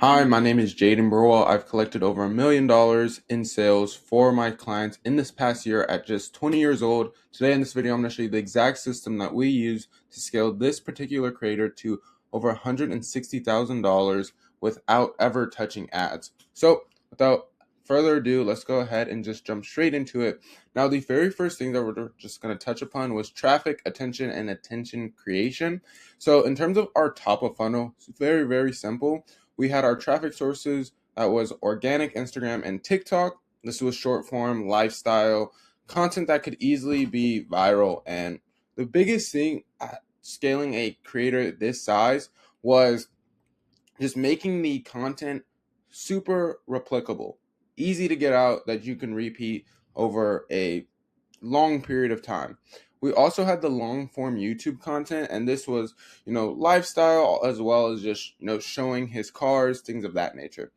Hi, my name is Jaden Burwell. I've collected over $1 million in sales for my clients in this past year at just 20 years old. Today in this video, I'm going to show you the exact system that we use to scale this particular creator to over $160,000 without ever touching ads. So without further ado, let's go ahead and just jump straight into it. Now, the very first thing that we're just going to touch upon was traffic, attention, and attention creation. So in terms of our top of funnel, it's very, very simple. We had our traffic sources that was organic, Instagram, and TikTok. This was short form, lifestyle, content that could easily be viral. And the biggest thing at scaling a creator this size was just making the content super replicable, easy to get out that you can repeat over a long period of time. We also had the long form YouTube content, and this was, lifestyle as well as just, showing his cars, things of that nature.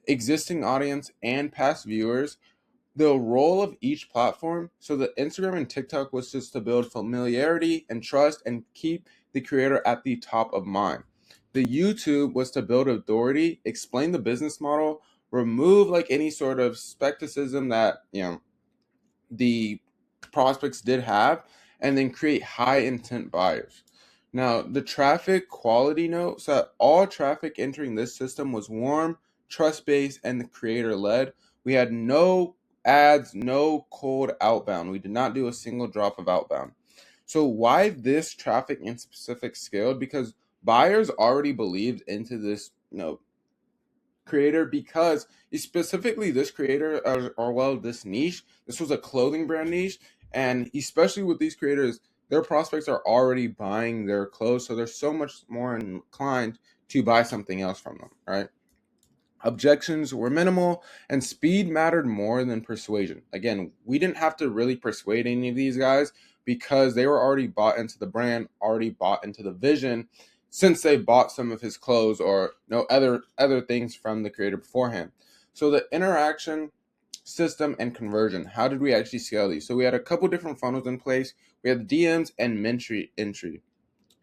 Existing audience and past viewers, the role of each platform. So the Instagram and TikTok was just to build familiarity and trust and keep the creator at the top of mind. The YouTube was to build authority, explain the business model, remove like any sort of skepticism that, the prospects did have, and then create high intent buyers. Now, the traffic quality note, so that all traffic entering this system was warm, trust based, and the creator led. We had no ads, no cold outbound. We did not do a single drop of outbound. So, why this traffic in specific scaled? Because buyers already believed into this, creator, because specifically this creator this niche. This was a clothing brand niche, and especially with these creators, their prospects are already buying their clothes, so they're so much more inclined to buy something else from them, right? Objections were minimal, and speed mattered more than persuasion. Again, we didn't have to really persuade any of these guys because they were already bought into the brand, already bought into the vision, since they bought some of his clothes or other things from the creator beforehand. So the interaction system and conversion. How did we actually scale these? So we had a couple different funnels in place. We had DMs and Mentry entry.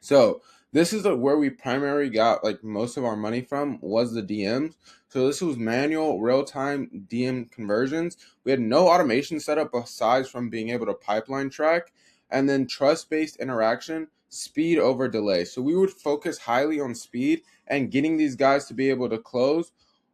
So this is where we primarily got like most of our money from, was the DMs. So this was manual real-time DM conversions. We had no automation set up aside from being able to pipeline track, and then trust-based interaction, speed over delay. So we would focus highly on speed and getting these guys to be able to close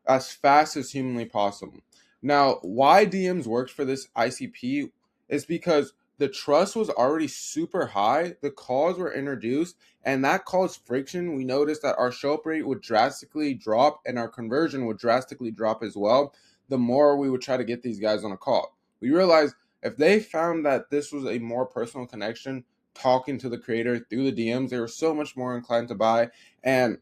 as fast as humanly possible. Now, why DMs worked for this ICP is because the trust was already super high. The calls were introduced, and that caused friction. We noticed that our show up rate would drastically drop and our conversion would drastically drop as well, the more we would try to get these guys on a call. We realized if they found that this was a more personal connection, talking to the creator through the DMs, they were so much more inclined to buy. And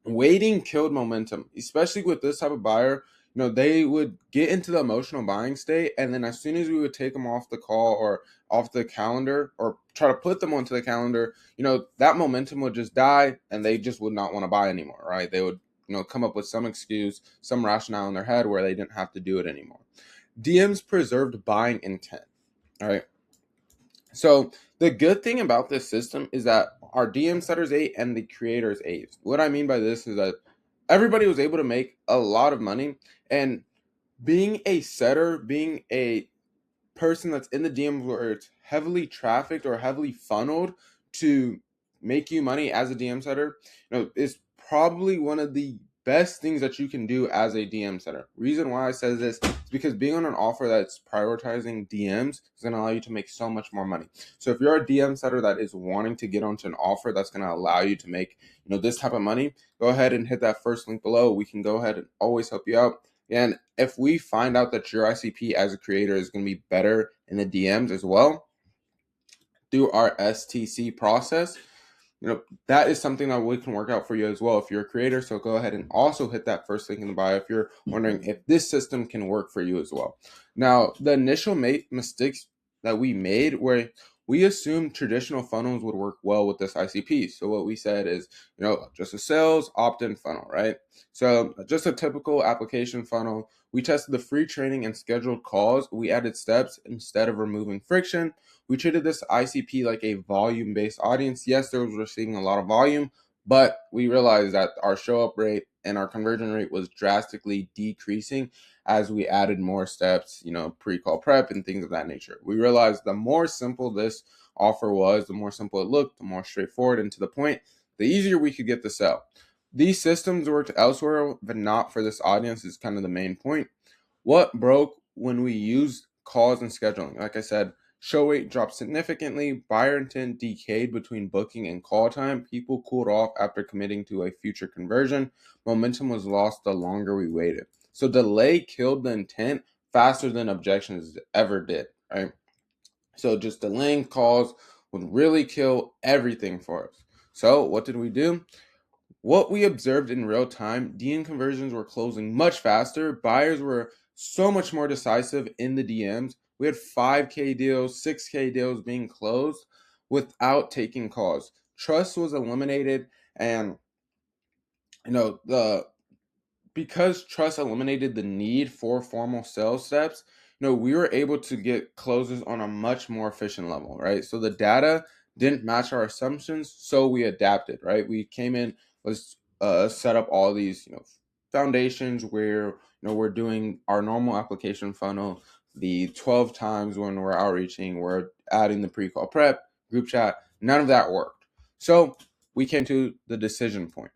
waiting killed momentum, especially with this type of buyer. They would get into the emotional buying state, and then as soon as we would take them off the call or off the calendar or try to put them onto the calendar, that momentum would just die and they just would not want to buy anymore, right? They would, come up with some excuse, some rationale in their head where they didn't have to do it anymore. DMs preserved buying intent, all right? So the good thing about this system is that our DM setters ate and the creators ate. What I mean by this is that everybody was able to make a lot of money, and being a setter, being a person that's in the DMs where it's heavily trafficked or heavily funneled to make you money as a DM setter, is probably one of the best things that you can do as a DM setter. Reason why I said this is because being on an offer that's prioritizing DMs is going to allow you to make so much more money. So if you're a DM setter that is wanting to get onto an offer that's going to allow you to make, this type of money, go ahead and hit that first link below. We can go ahead and always help you out. And if we find out that your ICP as a creator is going to be better in the DMs as well through our STC process, that is something that we can work out for you as well if you're a creator. So go ahead and also hit that first link in the bio if you're wondering if this system can work for you as well. Now, the initial mistakes that we made were we assumed traditional funnels would work well with this ICP. So what we said is, just a sales opt-in funnel, right? So just a typical application funnel. We tested the free training and scheduled calls. We added steps instead of removing friction. We treated this ICP like a volume-based audience. Yes, there was receiving a lot of volume, but we realized that our show up rate and our conversion rate was drastically decreasing as we added more steps, pre-call prep and things of that nature. We realized the more simple this offer was, the more simple it looked, the more straightforward and to the point, the easier we could get the sale. These systems worked elsewhere, but not for this audience is kind of the main point. What broke when we used calls and scheduling? Like I said, show rate dropped significantly, buyer intent decayed between booking and call time, people cooled off after committing to a future conversion, momentum was lost the longer we waited. So delay killed the intent faster than objections ever did, right? So just delaying calls would really kill everything for us. So what did we do? What we observed in real time, DM conversions were closing much faster. Buyers were so much more decisive in the DMs. We had 5K deals, 6K deals being closed without taking calls. Trust was eliminated, and because trust eliminated the need for formal sales steps, we were able to get closes on a much more efficient level, right? So the data didn't match our assumptions, so we adapted, right? We came in, let's set up all these, foundations where, we're doing our normal application funnel, the 12 times when we're outreaching, we're adding the pre-call prep, group chat, none of that worked. So we came to the decision point.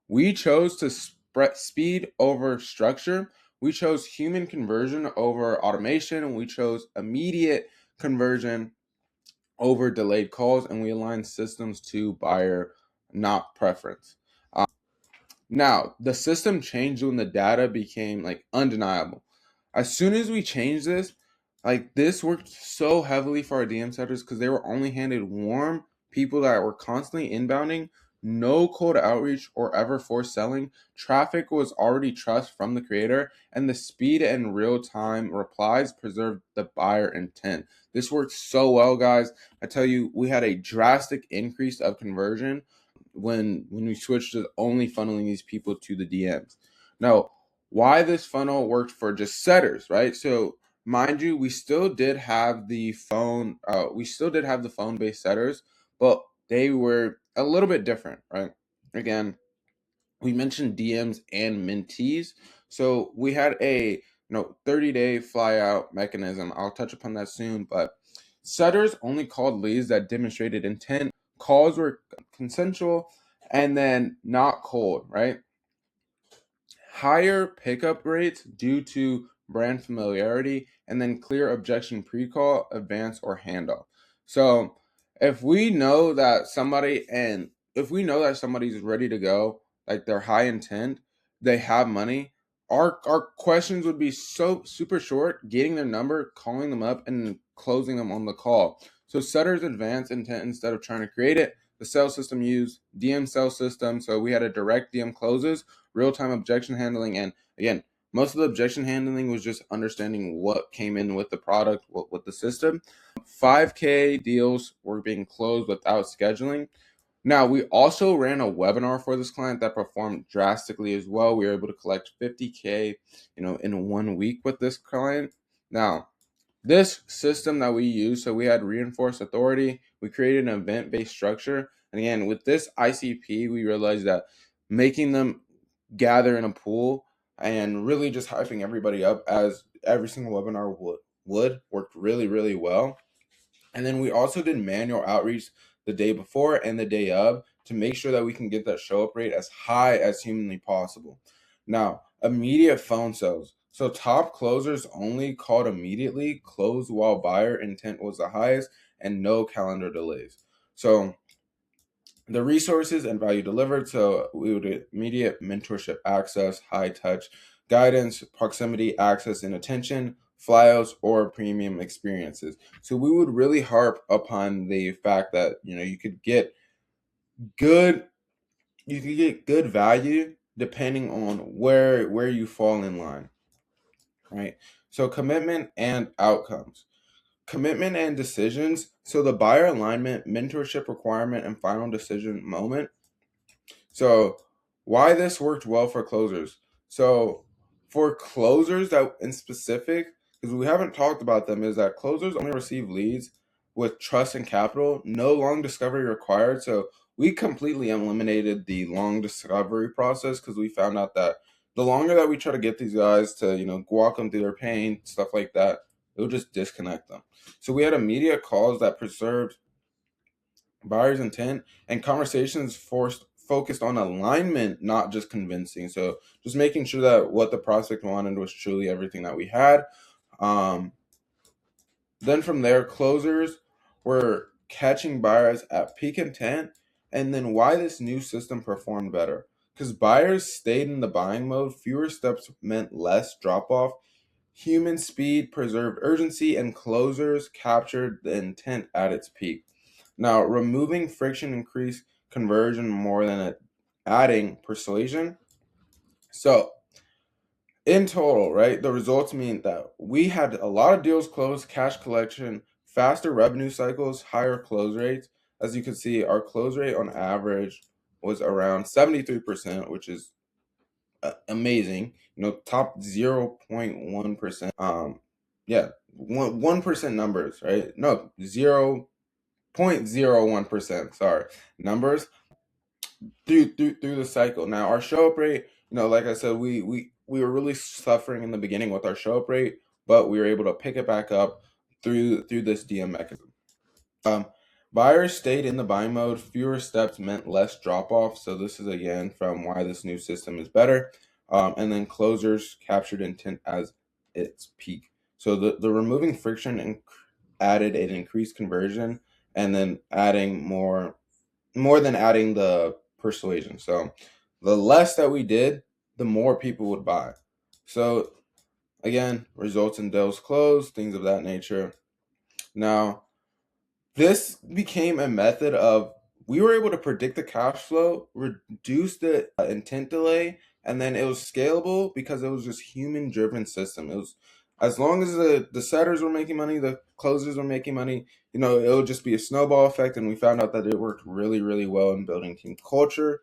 We chose to speed over structure. We chose human conversion over automation, and we chose immediate conversion over delayed calls, and we aligned systems to buyer, not preference. Now, the system changed when the data became undeniable. As soon as we changed this, this worked so heavily for our DM setters because they were only handed warm people that were constantly inbounding, no cold outreach or ever forced selling. Traffic was already trust from the creator, and the speed and real-time replies preserved the buyer intent. This worked so well, guys. I tell you, we had a drastic increase of conversion when we switched to only funneling these people to the DMs. Now, why this funnel worked for just setters, right? So mind you, we still did have the phone-based setters, but they were a little bit different, right? Again, we mentioned DMs and mentees. So we had a 30-day fly out mechanism. I'll touch upon that soon, but setters only called leads that demonstrated intent. Calls were consensual and then not cold, right? Higher pickup rates due to brand familiarity, and then clear objection pre-call, advance, or handoff. So if we know that somebody's ready to go, like they're high intent, they have money, our questions would be so super short, getting their number, calling them up, and closing them on the call. So setters advance intent instead of trying to create it. The sales system used DM sales system, so we had a direct DM closes, real-time objection handling, and again, most of the objection handling was just understanding what came in with the product, with the system. 5K deals were being closed without scheduling. Now, we also ran a webinar for this client that performed drastically as well. We were able to collect 50K, in 1 week with this client. Now, this system that we use, so we had reinforced authority, we created an event-based structure. And again, with this ICP, we realized that making them gather in a pool and really just hyping everybody up as every single webinar would worked really, really well. And then we also did manual outreach the day before and the day of to make sure that we can get that show up rate as high as humanly possible. Now, immediate phone sales. So top closers only called immediately, closed while buyer intent was the highest, and no calendar delays. So the resources and value delivered. So we would get immediate mentorship access, high touch guidance, proximity, access, and attention, flyouts, or premium experiences. So we would really harp upon the fact that you could get good value depending on where you fall in line, right? So commitment and outcomes. Commitment and decisions. So the buyer alignment, mentorship requirement, and final decision moment. So why this worked well for closers. So for closers that in specific, because we haven't talked about them, is that closers only receive leads with trust and capital, no long discovery required. So we completely eliminated the long discovery process because we found out that the longer that we try to get these guys to, walk them through their pain, stuff like that, it'll just disconnect them. So we had immediate calls that preserved buyer's intent and conversations focused on alignment, not just convincing. So just making sure that what the prospect wanted was truly everything that we had. Then from there, closers were catching buyers at peak intent, and then why this new system performed better. Because buyers stayed in the buying mode, fewer steps meant less drop off. Human speed preserved urgency, and closers captured the intent at its peak. Now, removing friction increased conversion more than adding persuasion. So, in total, right, the results mean that we had a lot of deals closed, cash collection, faster revenue cycles, higher close rates. As you can see, our close rate on average was around 73%, which is amazing. Top 0.1%. Yeah, 1% numbers, right? No, 0.01%. Sorry, numbers through the cycle. Now our show up rate, like I said, we were really suffering in the beginning with our show up rate, but we were able to pick it back up through this DM mechanism. Buyers stayed in the buying mode. Fewer steps meant less drop off. So this is again from why this new system is better. And then closers captured intent as its peak. So the removing friction added an increased conversion, and then adding more than adding the persuasion. So the less that we did, the more people would buy. So again, results in deals closed, things of that nature. Now, this became a method of, we were able to predict the cash flow, reduce the intent delay, and then it was scalable because it was just human driven system. It was, as long as the setters were making money, the closers were making money, it would just be a snowball effect. And we found out that it worked really, really well in building team culture.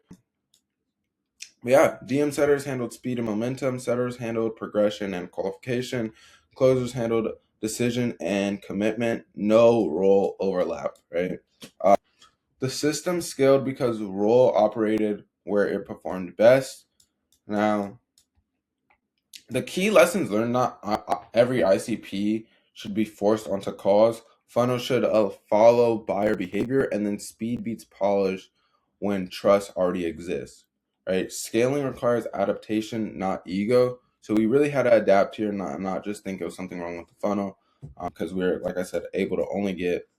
But yeah, DM setters handled speed and momentum, setters handled progression and qualification, closers handled decision and commitment, no role overlap, right? The system scaled because the role operated where it performed best. Now, the key lessons learned: not every ICP should be forced onto calls. Funnel should follow buyer behavior, and then speed beats polish when trust already exists, right? Scaling requires adaptation, not ego. So we really had to adapt here, not just think it was something wrong with the funnel, because we're, like I said, able to only get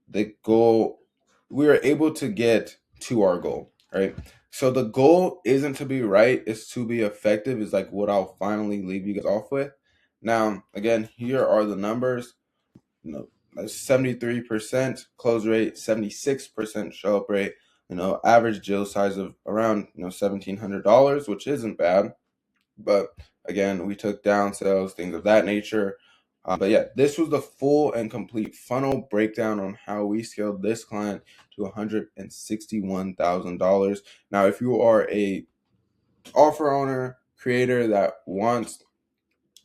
the goal. We were able to get to our goal, right? So the goal isn't to be right, it's to be effective, is like what I'll finally leave you guys off with. Now, again, here are the numbers. 73% close rate, 76% show up rate, average deal size of around $1,700, which isn't bad. But again, we took down sales, things of that nature. But yeah, this was the full and complete funnel breakdown on how we scaled this client to $161,000. Now, if you are a offer owner, creator that wants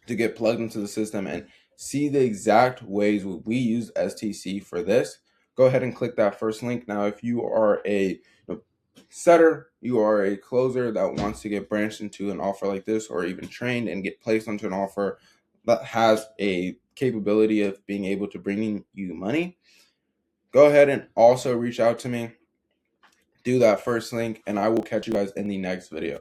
to get plugged into the system and see the exact ways we use STC for this, go ahead and click that first link. Now, if you are a setter, you are a closer that wants to get branched into an offer like this, or even trained and get placed onto an offer that has a capability of being able to bring you money, go ahead and also reach out to me. Do that first link, and I will catch you guys in the next video.